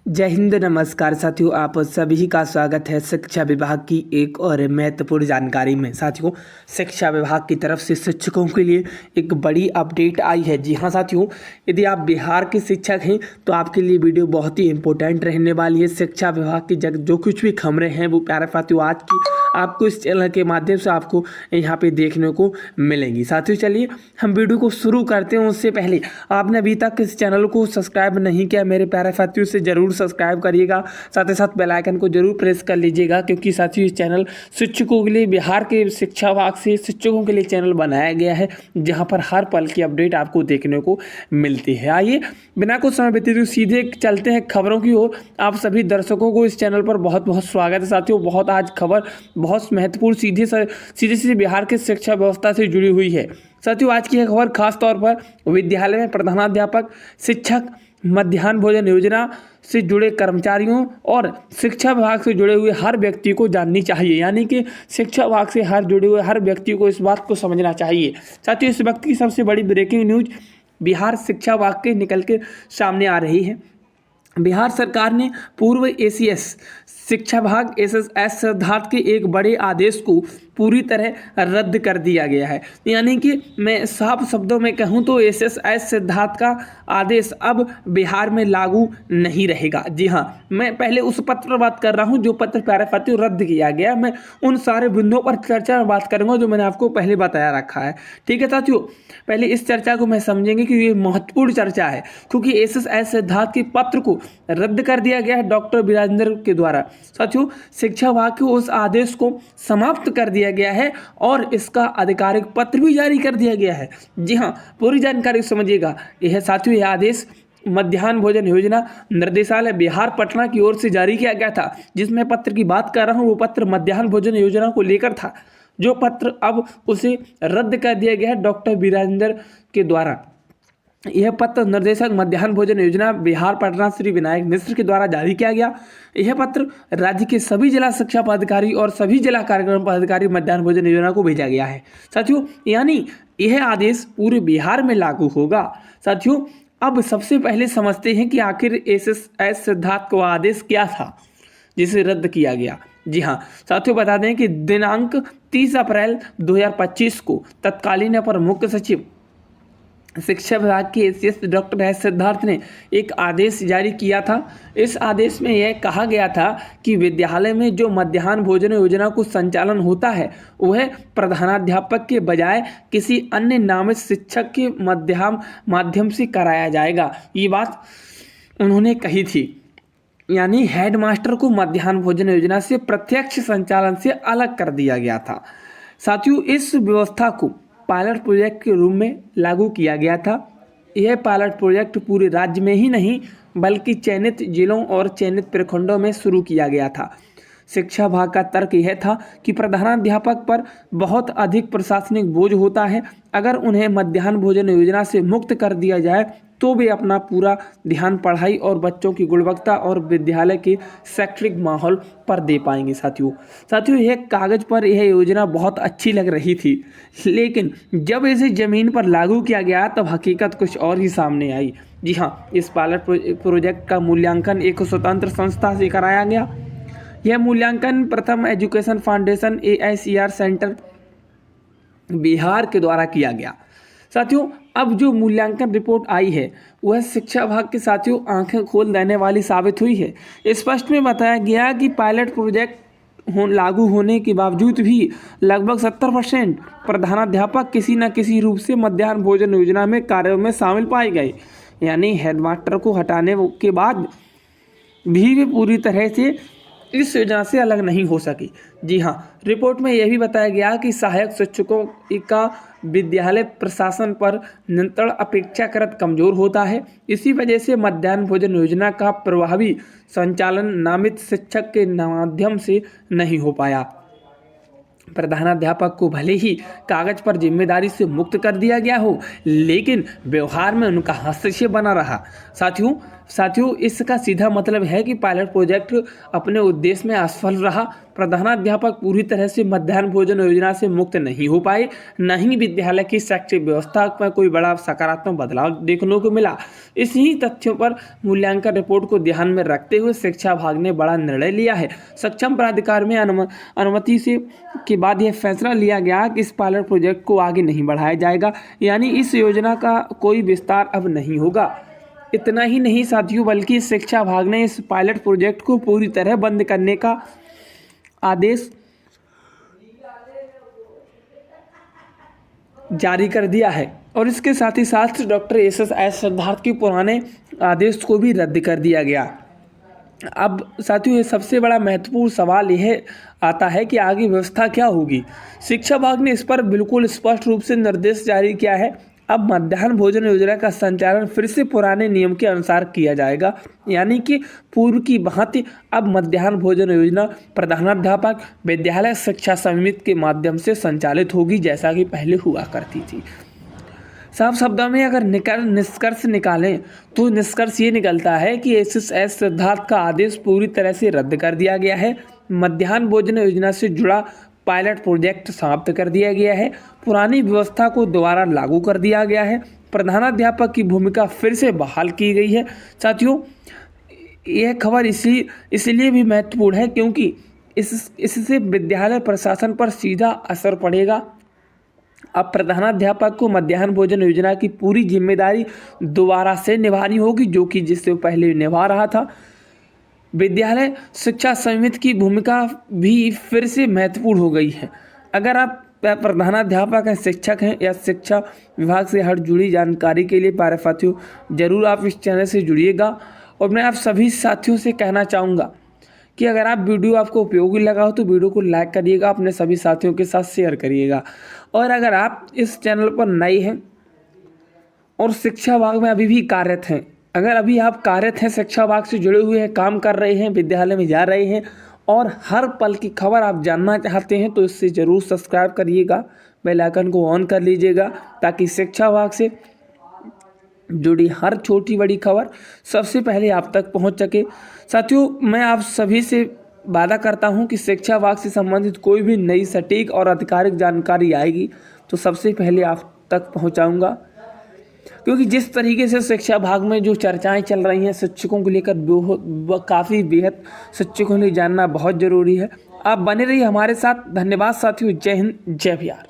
जय हिंद, नमस्कार साथियों। आप सभी का स्वागत है शिक्षा विभाग की एक और महत्वपूर्ण जानकारी में। साथियों, शिक्षा विभाग की तरफ से शिक्षकों के लिए एक बड़ी अपडेट आई है। जी हाँ साथियों, यदि आप बिहार के शिक्षक हैं तो आपके लिए वीडियो बहुत ही इंपॉर्टेंट रहने वाली है। शिक्षा विभाग की जो कुछ भी खबरें हैं वो प्यारे साथियों आज की आपको इस चैनल के माध्यम से आपको यहाँ पे देखने को मिलेंगी। साथियों चलिए हम वीडियो को शुरू करते हैं। उससे पहले आपने अभी तक इस चैनल को सब्सक्राइब नहीं किया मेरे प्यारे साथियों, से जरूर सब्सक्राइब करिएगा। साथ ही साथ बेल आइकन को जरूर प्रेस कर लीजिएगा, क्योंकि साथियों इस चैनल शिक्षकों के लिए, बिहार के शिक्षा विभाग से शिक्षकों के लिए चैनल बनाया गया है, जहाँ पर हर पल की अपडेट आपको देखने को मिलती है। आइए बिना कुछ समय व्यतीत हुए सीधे चलते हैं खबरों की ओर। आप सभी दर्शकों को इस चैनल पर बहुत बहुत स्वागत है। साथियों बहुत आज खबर बहुत महत्वपूर्ण सीधे बिहार के शिक्षा व्यवस्था से जुड़ी हुई है। साथियों आज की यह खबर खास तौर पर विद्यालय में प्रधानाध्यापक, शिक्षक, मध्याह्न भोजन योजना से जुड़े कर्मचारियों और शिक्षा विभाग से जुड़े हुए हर व्यक्ति को जाननी चाहिए। यानी कि शिक्षा विभाग से जुड़े हुए हर व्यक्ति को इस बात को समझना चाहिए। साथियों इस वक्त की सबसे बड़ी ब्रेकिंग न्यूज बिहार शिक्षा विभाग के निकल के सामने आ रही है। बिहार सरकार ने पूर्व एसीएस शिक्षा विभाग एस सिद्धार्थ के एक बड़े आदेश को पूरी तरह रद्द कर दिया गया है। यानी कि मैं साफ शब्दों में कहूँ तो एस सिद्धार्थ का आदेश अब बिहार में लागू नहीं रहेगा। जी हाँ, मैं पहले उस पत्र पर बात कर रहा हूँ जो पत्र प्यारे साथियों रद्द किया गया। मैं उन सारे बिंदुओं पर चर्चा में बात करूँगा जो मैंने आपको पहले बताया रखा है। ठीक है साथियों, पहले इस चर्चा को मैं समझेंगे कि ये महत्वपूर्ण चर्चा है, क्योंकि एस सिद्धार्थ के पत्र को रद्द कर दिया गया है डॉक्टर वीरेंद्र के द्वारा। साथियों शिक्षा विभाग के उस आदेश को समाप्त कर दिया गया है और इसका आधिकारिक पत्र भी जारी कर दिया गया है। जी हाँ, पूरी जानकारी समझिएगा। यह साथियों यह आदेश मध्याह्न भोजन योजना निर्देशालय बिहार पटना की ओर से जारी किया गया था। जिसमें पत्र की बात कर रहा हूँ वो पत्र मध्याह्न भोजन योजना को लेकर था, जो पत्र अब उसे रद्द कर दिया गया है डॉक्टर वीरेंद्र के द्वारा। यह पत्र निर्देशक मध्याह्न भोजन योजना बिहार पटना श्री विनायक मिश्र के द्वारा जारी किया गया। यह पत्र राज्य के सभी जिला शिक्षा पदाधिकारी और सभी जिला कार्यक्रम पदाधिकारी मध्याह्न भोजन योजना को भेजा गया है। साथियों यानी यह आदेश पूरे बिहार में लागू होगा। साथियों अब सबसे पहले समझते हैं कि आखिर एस सिद्धार्थ का आदेश क्या था जिसे रद्द किया गया। जी हाँ साथियों, बता दें कि दिनांक 30 अप्रैल 2025 को तत्कालीन अपर मुख्य सचिव शिक्षा विभाग के एसीएस डॉक्टर एस सिद्धार्थ ने एक आदेश जारी किया था। इस आदेश में यह कहा गया था कि विद्यालय में जो मध्याह्न भोजन योजना को संचालन होता है वह प्रधानाध्यापक के बजाय किसी अन्य नामित शिक्षक के माध्यम से कराया जाएगा। ये बात उन्होंने कही थी। यानी हेडमास्टर को मध्याह्न भोजन योजना से प्रत्यक्ष संचालन से अलग कर दिया गया था। साथियों इस व्यवस्था को पायलट प्रोजेक्ट के रूप में लागू किया गया था। यह पायलट प्रोजेक्ट पूरे राज्य में ही नहीं बल्कि चयनित जिलों और चयनित प्रखंडों में शुरू किया गया था। शिक्षा विभाग का तर्क यह था कि प्रधानाध्यापक पर बहुत अधिक प्रशासनिक बोझ होता है। अगर उन्हें मध्याह्न भोजन योजना से मुक्त कर दिया जाए तो वे अपना पूरा ध्यान पढ़ाई और बच्चों की गुणवत्ता और विद्यालय के शैक्षणिक माहौल पर दे पाएंगे। साथियों यह कागज पर यह योजना बहुत अच्छी लग रही थी, लेकिन जब इसे ज़मीन पर लागू किया गया तब हकीकत कुछ और ही सामने आई। जी हाँ, इस पायलट प्रोजेक्ट का मूल्यांकन एक स्वतंत्र संस्था से कराया गया। यह मूल्यांकन प्रथम education foundation AICR centre Bihar के द्वारा किया गया। साथियों अब जो मूल्यांकन रिपोर्ट आई है वह शिक्षा विभाग के साथियों आंखें खोल देने वाली साबित हुई है। स्पष्ट में बताया गया कि पायलट प्रोजेक्ट लागू होने के बावजूद भी लगभग 70% प्रधानाध्यापक किसी न किसी रूप से मध्याह्न भोजन योजना में कार्यों में शामिल पाए गए। यानी हेडमास्टर को हटाने के बाद भी वे पूरी तरह से इस योजना से अलग नहीं हो सकी। जी हाँ, रिपोर्ट में यह भी बताया गया कि सहायक शिक्षकों का विद्यालय प्रशासन पर नियंत्रण अपेक्षाकृत कमजोर होता है। इसी वजह से मध्याह्न भोजन योजना का प्रभावी संचालन नामित शिक्षक के माध्यम से नहीं हो पाया। प्रधानाध्यापक को भले ही कागज पर जिम्मेदारी से मुक्त कर दिया गया हो, लेकिन व्यवहार में उनका हस्तक्षेप बना रहा। साथियों साथियों इसका सीधा मतलब है कि पायलट प्रोजेक्ट अपने उद्देश्य में असफल रहा। प्रधानाध्यापक पूरी तरह से मध्याह्न भोजन योजना से मुक्त नहीं हो पाए, न ही विद्यालय की शैक्षिक व्यवस्था में कोई बड़ा सकारात्मक बदलाव देखने को मिला। इसी तथ्यों पर मूल्यांकन रिपोर्ट को ध्यान में रखते हुए शिक्षा विभाग ने बड़ा निर्णय लिया है। सक्षम प्राधिकार में अनुमति से के बाद यह फैसला लिया गया कि इस पायलट प्रोजेक्ट को आगे नहीं बढ़ाया जाएगा, यानी इस योजना का कोई विस्तार अब नहीं होगा। इतना ही नहीं साथियों, बल्कि शिक्षा विभाग ने इस पायलट प्रोजेक्ट को पूरी तरह बंद करने का आदेश जारी कर दिया है और इसके साथ ही साथ डॉक्टर एस सिद्धार्थ के पुराने आदेश को भी रद्द कर दिया गया। अब साथियों ये सबसे बड़ा महत्वपूर्ण सवाल यह आता है कि आगे व्यवस्था क्या होगी। शिक्षा विभाग ने इस पर बिल्कुल स्पष्ट रूप से निर्देश जारी किया है। अब मध्याह्न भोजन योजना का संचालन फिर से पुराने नियम के अनुसार किया जाएगा, यानी कि पूर्व की भांति अब मध्याह्न भोजन योजना प्रधानाध्यापक विद्यालय शिक्षा समिति के माध्यम से संचालित होगी, जैसा कि पहले हुआ करती थी। साफ शब्दों में अगर निष्कर्ष निकालें तो निष्कर्ष ये निकलता है कि एस सिद्धार्थ का आदेश पूरी तरह से रद्द कर दिया गया है। मध्याह्न भोजन योजना से जुड़ा पायलट प्रोजेक्ट समाप्त कर दिया गया है। पुरानी व्यवस्था को दोबारा लागू कर दिया गया है। प्रधानाध्यापक की भूमिका फिर से बहाल की गई है। साथियों यह खबर इसलिए भी महत्वपूर्ण है क्योंकि इससे विद्यालय प्रशासन पर सीधा असर पड़ेगा। अब प्रधानाध्यापक को मध्याह्न भोजन योजना की पूरी जिम्मेदारी दोबारा से निभानी होगी, जो कि जिससे पहले निभा रहा था। विद्यालय शिक्षा समिति की भूमिका भी फिर से महत्वपूर्ण हो गई है। अगर आप प्रधानाध्यापक हैं, शिक्षक हैं या शिक्षा विभाग से हर जुड़ी जानकारी के लिए प्यारे साथियों जरूर आप इस चैनल से जुड़िएगा। और मैं आप सभी साथियों से कहना चाहूँगा कि अगर आप वीडियो आपको उपयोगी लगा हो तो वीडियो को लाइक करिएगा, अपने सभी साथियों के साथ शेयर करिएगा। और अगर आप इस चैनल पर नए हैं और शिक्षा विभाग में अभी भी कार्यरत हैं, अगर अभी आप कार्यरत हैं, शिक्षा विभाग से जुड़े हुए हैं, काम कर रहे हैं, विद्यालय में जा रहे हैं और हर पल की खबर आप जानना चाहते हैं तो इससे ज़रूर सब्सक्राइब करिएगा, बेल आइकन को ऑन कर लीजिएगा ताकि शिक्षा विभाग से जुड़ी हर छोटी बड़ी खबर सबसे पहले आप तक पहुंच सके। साथियों मैं आप सभी से वादा करता हूं कि शिक्षा विभाग से संबंधित कोई भी नई सटीक और आधिकारिक जानकारी आएगी तो सबसे पहले आप तक पहुंचाऊंगा, क्योंकि जिस तरीके से शिक्षा विभाग में जो चर्चाएं चल रही हैं शिक्षकों को लेकर काफ़ी बेहद शिक्षकों ने जानना बहुत ज़रूरी है। आप बने रहिए हमारे साथ। धन्यवाद साथियों। जय हिंद, जय बिहार।